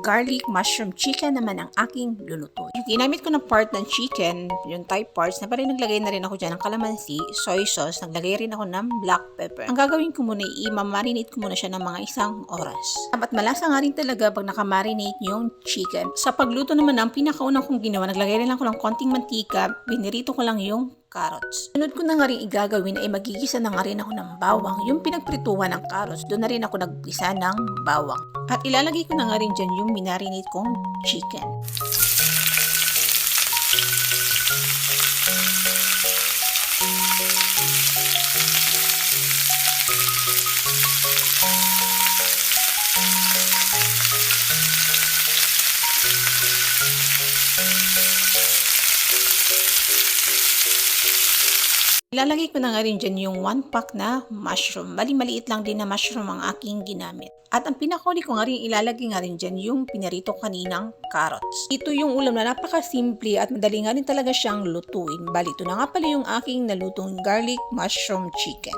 garlic mushroom chicken naman ang aking lulutuin. Yung ginamit ko na part ng chicken, yung thigh parts, na parang naglagay na rin ako dyan ng kalamansi, soy sauce, naglagay rin ako ng black pepper. Ang gagawin ko muna, i-marinate ko muna siya ng mga 1 oras. At malasa nga rin talaga pag nakamarinate yung chicken. Sa pagluto naman, ang pinakaunang kong ginawa, naglagay rin lang ako ng konting mantika, binirito ko lang yung carrots. Sunod ko na nga rin igagawin ay magigisa na nga rin ako ng bawang. Yung pinagprituhan ng carrots, doon na rin ako nagpisa ng bawang. At ilalagay ko na nga rin dyan yung minarinate kong chicken. Ilalagay ko na nga rin dyan yung 1 pack na mushroom. Bali maliit lang din na mushroom ang aking ginamit. At ang pinakuli ko nga rin, ilalagay nga rin dyan yung pinarito kaninang carrots. Ito yung ulam na napaka-simple at madali nga rin talaga siyang lutuin. Bali ito na nga pala yung aking nalutong garlic mushroom chicken.